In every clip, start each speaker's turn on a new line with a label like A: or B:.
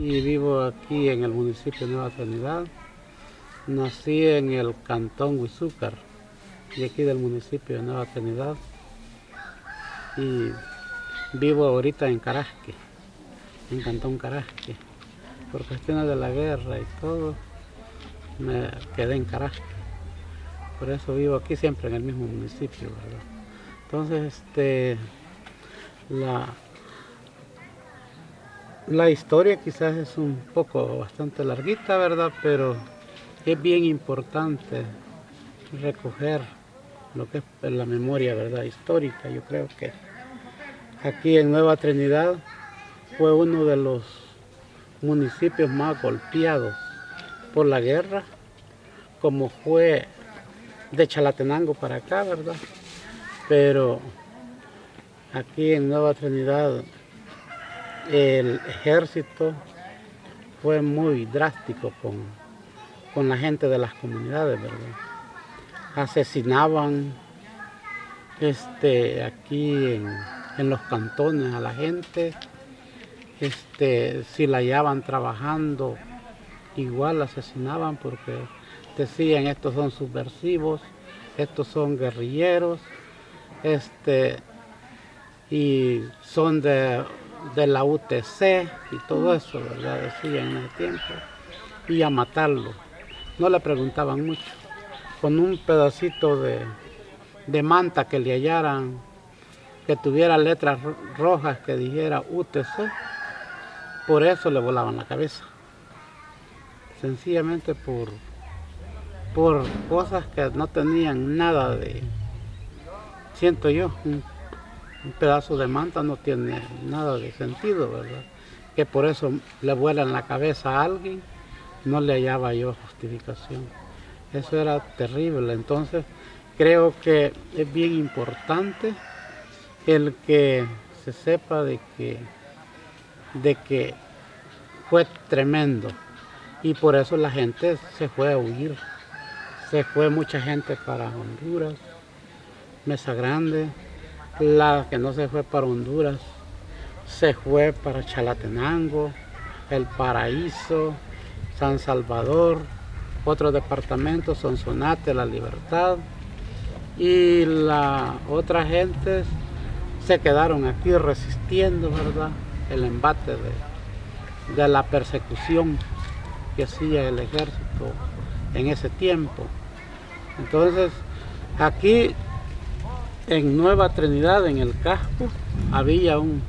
A: y vivo aquí en el municipio de Nueva Trinidad. Nací en el cantón Huizúcar, de aquí del municipio de Nueva Trinidad, y vivo ahorita en Carasque, en Cantón Carasque. Por cuestiones de la guerra y todo, me quedé en Carasque. Por eso vivo aquí siempre en el mismo municipio, ¿verdad? Entonces, la historia quizás es un poco bastante larguita, ¿verdad? Pero es bien importante recoger lo que es la memoria, ¿verdad? Histórica. Yo creo que aquí en Nueva Trinidad fue uno de los municipios más golpeados por la guerra, como fue de Chalatenango para acá, ¿verdad? Pero aquí en Nueva Trinidad el ejército fue muy drástico con la gente de las comunidades, ¿verdad? Asesinaban aquí en los cantones a la gente, si la hallaban trabajando, igual asesinaban porque decían estos son subversivos, estos son guerrilleros, y son de la UTC y todo eso, ¿verdad? Decían en el tiempo, y a matarlo. No le preguntaban mucho. Con un pedacito de manta que le hallaran, que tuviera letras rojas que dijera UTC, por eso le volaban la cabeza. Sencillamente por cosas que no tenían nada de, siento yo, un pedazo de manta no tiene nada de sentido, ¿verdad? Que por eso le vuelan la cabeza a alguien, no le hallaba yo justificación. Eso era terrible. Entonces creo que es bien importante el que se sepa de que fue tremendo, y por eso la gente se fue a huir. Se fue mucha gente para Honduras, Mesa Grande. La que no se fue para Honduras se fue para Chalatenango, El Paraíso, San Salvador, otros departamentos, Sonsonate, La Libertad, y la otra gente se quedaron aquí resistiendo, ¿verdad? El embate de la persecución que hacía el ejército en ese tiempo. Entonces, aquí en Nueva Trinidad, en el casco, había un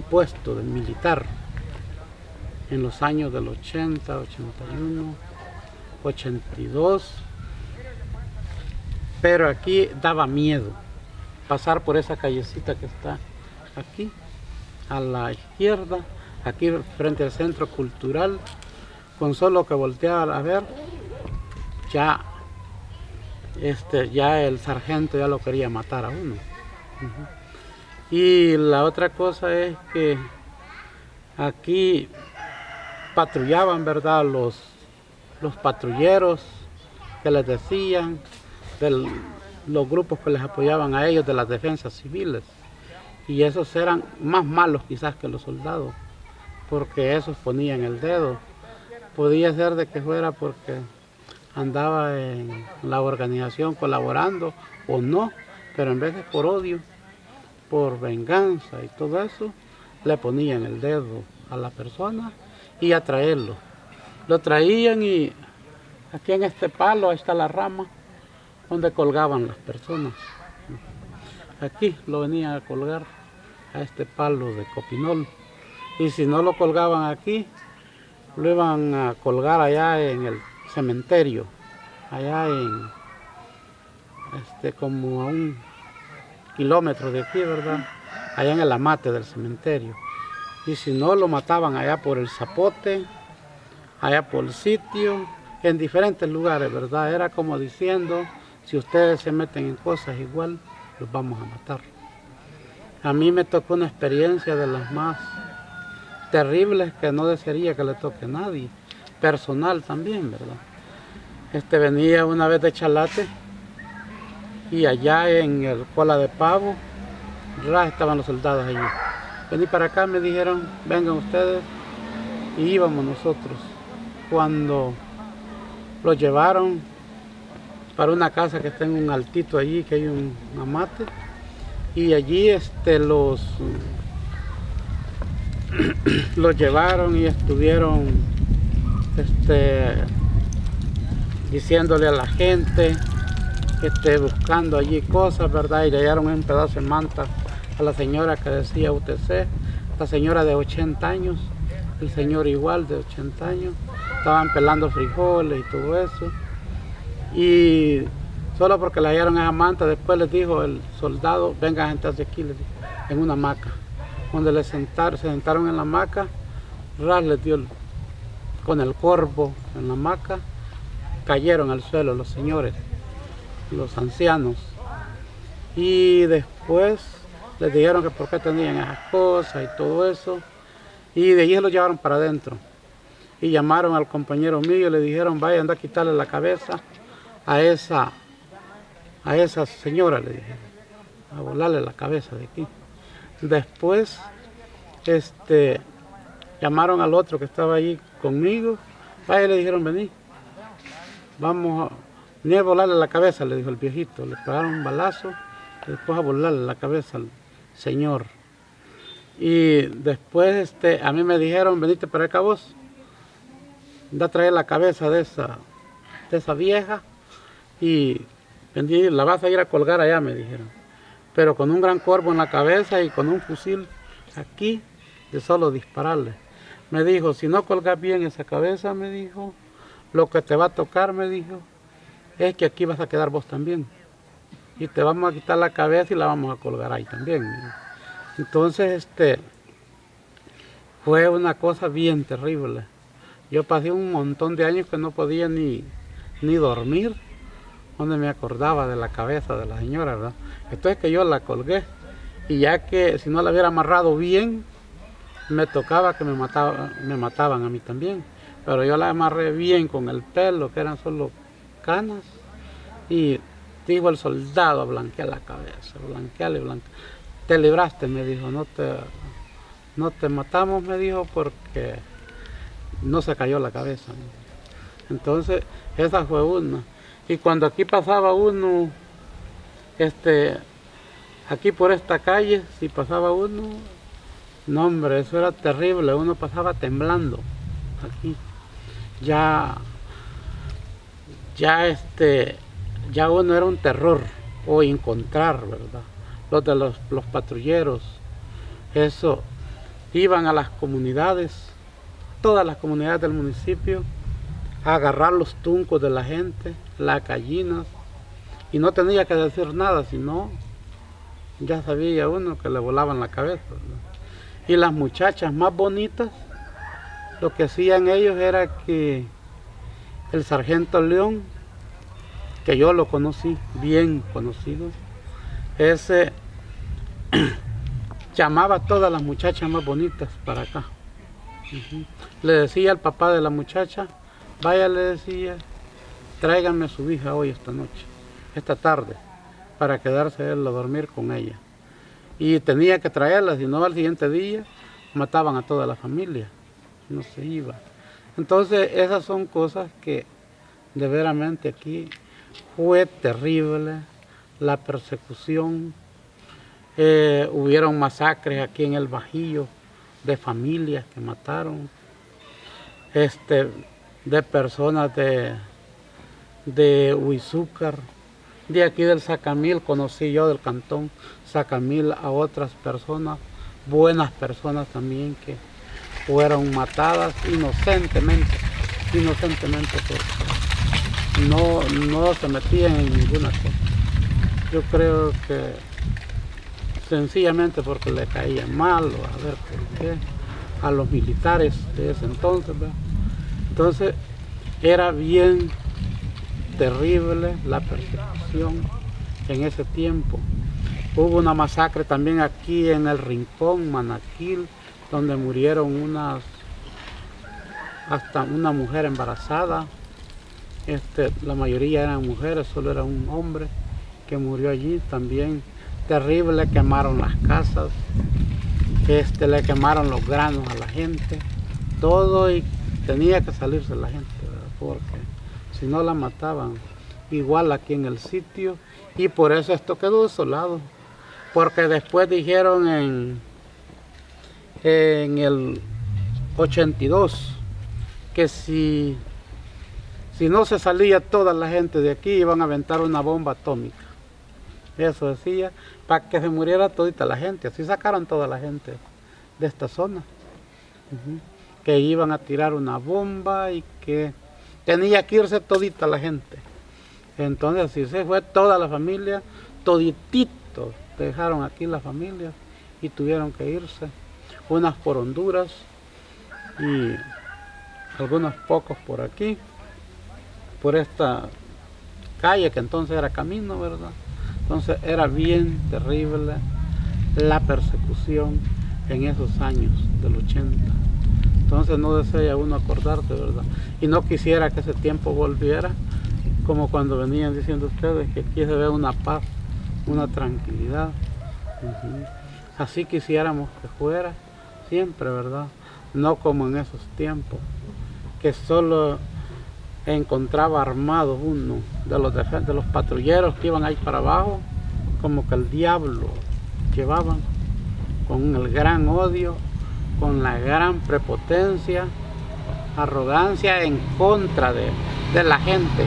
A: puesto de militar en los años del 80, 81, 82, pero aquí daba miedo pasar por esa callecita que está aquí, a la izquierda, aquí frente al Centro Cultural. Con solo que voltear a ver, ya el sargento ya lo quería matar a uno. Y la otra cosa es que aquí patrullaban, ¿verdad? Los patrulleros que les decían, los grupos que les apoyaban a ellos de las defensas civiles. Y esos eran más malos quizás que los soldados, porque esos ponían el dedo. Podía ser de que fuera porque andaba en la organización colaborando o no, pero en vez de por odio, por venganza y todo eso, le ponían el dedo a la persona y a traerlo. Lo traían y aquí en este palo, ahí está la rama donde colgaban las personas. Aquí lo venían a colgar a este palo de copinol, y si no lo colgaban aquí, lo iban a colgar allá en el cementerio, allá en como a 1 kilómetro de aquí, ¿verdad? Allá en el amate del cementerio. Y si no, lo mataban allá por el Zapote, allá por el sitio, en diferentes lugares, ¿verdad? Era como diciendo, si ustedes se meten en cosas igual, los vamos a matar. A mí me tocó una experiencia de las más terribles que no desearía que le toque a nadie, personal también, ¿verdad? Venía una vez de Chalate y allá en el Cola de Pavo, estaban los soldados allí. Vení para acá, me dijeron, vengan ustedes, y íbamos nosotros. Cuando lo llevaron para una casa que está en un altito allí, que hay un amate, y allí los llevaron y estuvieron diciéndole a la gente, buscando allí cosas, ¿verdad? Y le dieron un pedazo de manta a la señora que decía UTC, la señora de 80 años, el señor igual de 80 años, estaban pelando frijoles y todo eso. Y solo porque le dieron esa manta, después les dijo el soldado, vengan a sentarse aquí, les dijo, en una hamaca. Cuando se sentaron en la hamaca, Ras les dio con el corvo en la hamaca, cayeron al suelo los señores, los ancianos. Y después les dijeron que por qué tenían esas cosas y todo eso. Y de allí se los llevaron para adentro. Y llamaron al compañero mío y le dijeron, vaya, anda a quitarle la cabeza a esa señora, le dijeron, a volarle la cabeza de aquí. Después llamaron al otro que estaba allí conmigo, vaya, le dijeron, vení, vamos a volarle la cabeza, le dijo el viejito. Le pegaron un balazo y después a volarle la cabeza al señor. Y después a mí me dijeron, venite para acá vos, anda a traer la cabeza de esa vieja y la vas a ir a colgar allá, me dijeron, pero con un gran corvo en la cabeza y con un fusil aquí de solo dispararle. Me dijo, si no colgas bien esa cabeza, me dijo, lo que te va a tocar, me dijo, es que aquí vas a quedar vos también y te vamos a quitar la cabeza y la vamos a colgar ahí también. Entonces fue una cosa bien terrible. Yo pasé un montón de años que no podía ni dormir, donde me acordaba de la cabeza de la señora, ¿verdad? Entonces que yo la colgué, y ya que si no la hubiera amarrado bien, me tocaba que me mataban a mí también. Pero yo la amarré bien con el pelo, que eran solo canas, y dijo el soldado, blanqueé la cabeza, blanqueale. Te libraste, me dijo, no te matamos, me dijo, porque no se cayó la cabeza. Entonces, esa fue una. Y cuando aquí pasaba uno, aquí por esta calle, si pasaba uno, no hombre, eso era terrible, uno pasaba temblando aquí. Ya uno era un terror, o encontrar, ¿verdad? Los de los patrulleros, eso, iban a las comunidades, todas las comunidades del municipio, a agarrar los tuncos de la gente, las gallinas, y no tenía que decir nada, sino ya sabía uno que le volaban la cabeza, ¿verdad? Y las muchachas más bonitas, lo que hacían ellos era que el sargento León, que yo lo conocí, bien conocido, ese llamaba a todas las muchachas más bonitas para acá. Le decía al papá de la muchacha, vaya, le decía, tráiganme a su hija hoy esta tarde, para quedarse él a dormir con ella. Y tenía que traerla, si no al siguiente día mataban a toda la familia, no se iba. Entonces esas son cosas que de veramente aquí fue terrible, la persecución. Hubieron masacres aquí en el Bajío de familias que mataron, de personas de Huizúcar, de aquí del Sacamil, conocí yo del cantón Sacamil a otras personas, buenas personas también, que fueron matadas inocentemente porque no se metían en ninguna cosa. Yo creo que sencillamente porque le caía mal, o a ver por qué, a los militares de ese entonces, ¿verdad? Entonces era bien terrible la persecución en ese tiempo. Hubo una masacre también aquí en el Rincón, Manaquil, donde murieron hasta una mujer embarazada. La mayoría eran mujeres, solo era un hombre que murió allí también. Terrible, quemaron las casas, le quemaron los granos a la gente, todo, y tenía que salirse la gente, ¿verdad? Porque si no la mataban, igual aquí en el sitio, y por eso esto quedó desolado, porque después dijeron en el 82 que si no se salía toda la gente de aquí, iban a aventar una bomba atómica. Eso decía, para que se muriera todita la gente. Así sacaron toda la gente de esta zona. Que iban a tirar una bomba y que tenía que irse todita la gente. Entonces así se fue toda la familia, toditito dejaron aquí la familia y tuvieron que irse. Unas por Honduras y algunos pocos por aquí, por esta calle que entonces era camino, ¿verdad? Entonces era bien terrible la persecución en esos años del 80. Entonces no desea uno acordarse, ¿verdad? Y no quisiera que ese tiempo volviera, como cuando venían diciendo ustedes que aquí se ve una paz, una tranquilidad. Así quisiéramos que fuera siempre, ¿verdad? No como en esos tiempos, que solo encontraba armados uno de los patrulleros que iban ahí para abajo, como que el diablo llevaban, con el gran odio, con la gran prepotencia, arrogancia en contra de la gente,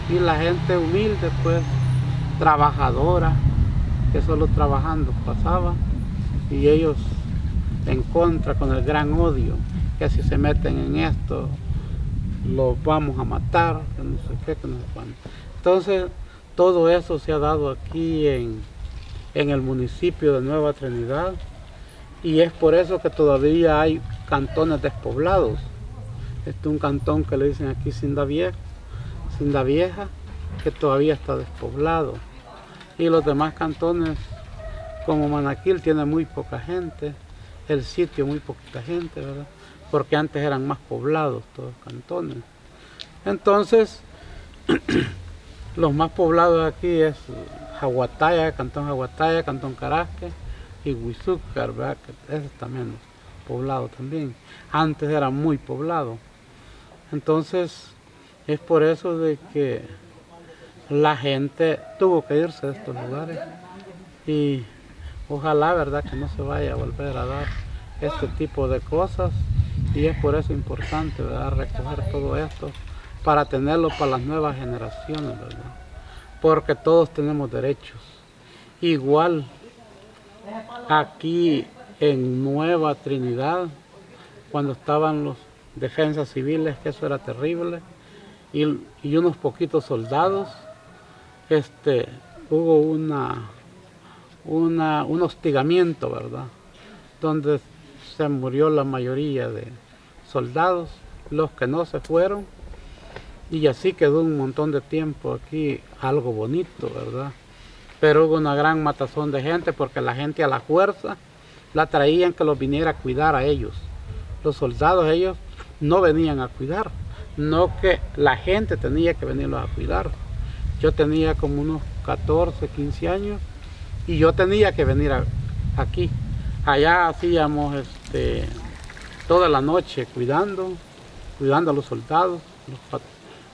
A: y la gente humilde, pues trabajadora, que solo trabajando pasaba, y ellos en contra con el gran odio, que si se meten en esto los vamos a matar, que no sé qué, que no sé cuándo. Entonces todo eso se ha dado aquí en el municipio de Nueva Trinidad, y es por eso que todavía hay cantones despoblados. Este es un cantón que le dicen aquí Cinda Vieja, que todavía está despoblado, y los demás cantones como Manaquil tiene muy poca gente, el sitio muy poquita gente, ¿verdad? Porque antes eran más poblados todos los cantones. Entonces los más poblados aquí es Jaguataya, Cantón Jaguataya, Cantón Carasque y Huizúcar, ¿verdad? Que ese está menos poblado también. Antes era muy poblado. Entonces es por eso de que la gente tuvo que irse de estos lugares, y ojalá, ¿verdad?, que no se vaya a volver a dar este tipo de cosas, y es por eso importante, ¿verdad?, recoger todo esto para tenerlo para las nuevas generaciones, ¿verdad? Porque todos tenemos derechos. Igual aquí en Nueva Trinidad, cuando estaban los defensas civiles, que eso era terrible, y unos poquitos soldados, hubo un hostigamiento, ¿verdad?, donde se murió la mayoría de soldados, los que no se fueron, y así quedó un montón de tiempo aquí algo bonito, ¿verdad? Pero hubo una gran matazón de gente, porque la gente a la fuerza la traían que los viniera a cuidar a ellos. Los soldados, ellos no venían a cuidar, no que la gente tenía que venirlos a cuidar. Yo tenía como unos 14, 15 años, y yo tenía que venir aquí. Allá hacíamos toda la noche cuidando a los soldados,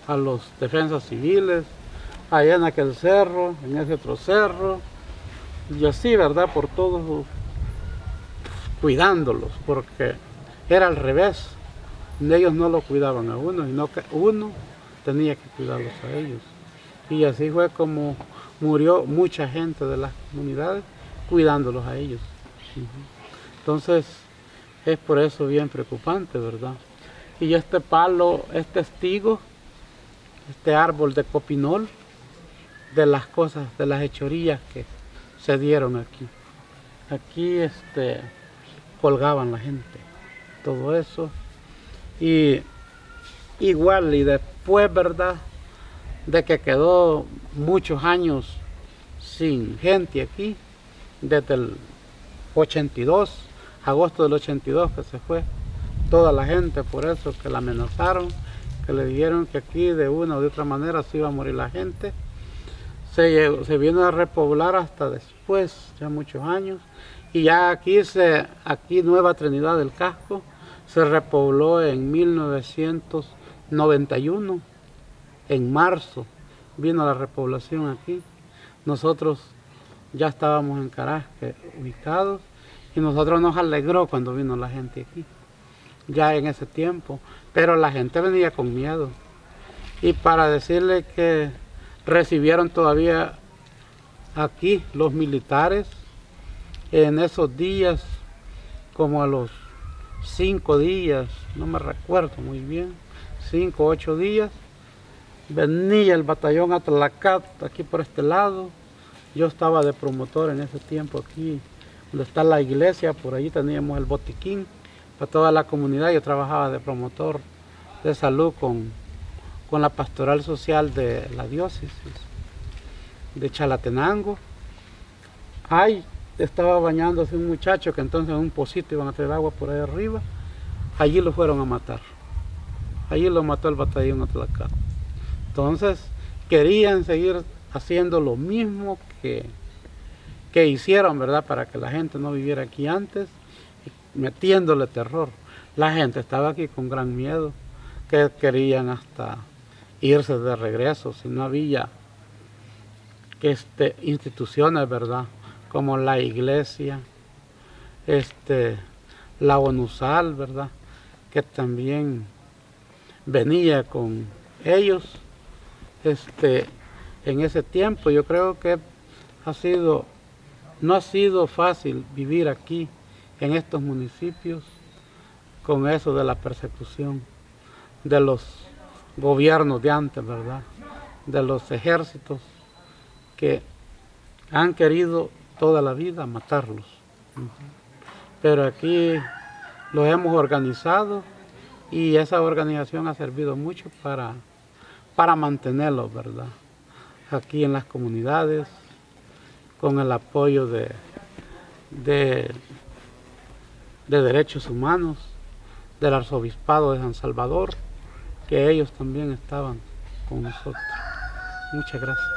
A: a los defensas civiles, allá en aquel cerro, en ese otro cerro, y así, ¿verdad?, por todos, cuidándolos, porque era al revés. Ellos no lo cuidaban a uno, sino que uno tenía que cuidarlos a ellos. Y así fue como murió mucha gente de las comunidades cuidándolos a ellos. Entonces es por eso bien preocupante, ¿verdad? Y este palo es testigo, este árbol de copinol, de las cosas, de las hechorías que se dieron aquí. Aquí colgaban la gente, todo eso. Y igual, y después, ¿verdad?, de que quedó muchos años sin gente aquí, desde el 82, agosto del 82 que se fue toda la gente, por eso que la amenazaron, que le dijeron que aquí de una o de otra manera se iba a morir la gente. Se vino a repoblar hasta después, ya muchos años, y ya aquí Nueva Trinidad del Casco se repobló en 1991, en marzo vino la repoblación aquí. Nosotros ya estábamos en Carasque ubicados y nosotros nos alegró cuando vino la gente aquí, ya en ese tiempo, pero la gente venía con miedo. Y para decirle que recibieron todavía aquí los militares en esos días, como a los 5 días, no me recuerdo muy bien, 5 o 8 días, venía el batallón Atlacat aquí por este lado. Yo estaba de promotor en ese tiempo aquí, donde está la iglesia, por allí teníamos el botiquín para toda la comunidad. Yo trabajaba de promotor de salud con la pastoral social de la diócesis de Chalatenango. Ahí estaba bañándose un muchacho que entonces en un pocito iban a traer agua por ahí arriba. Allí lo fueron a matar. Allí lo mató el batallón Atlacat. Entonces querían seguir haciendo lo mismo que hicieron, ¿verdad? Para que la gente no viviera aquí antes, metiéndole terror. La gente estaba aquí con gran miedo, que querían hasta irse de regreso, si no había instituciones, ¿verdad? Como la iglesia, la ONUSAL, ¿verdad? Que también venía con ellos. En ese tiempo yo creo que no ha sido fácil vivir aquí en estos municipios con eso de la persecución de los gobiernos de antes, ¿verdad? De los ejércitos que han querido toda la vida matarlos. Pero aquí lo hemos organizado y esa organización ha servido mucho para mantenerlos, ¿verdad? Aquí en las comunidades, con el apoyo de derechos humanos, del arzobispado de San Salvador, que ellos también estaban con nosotros. Muchas gracias.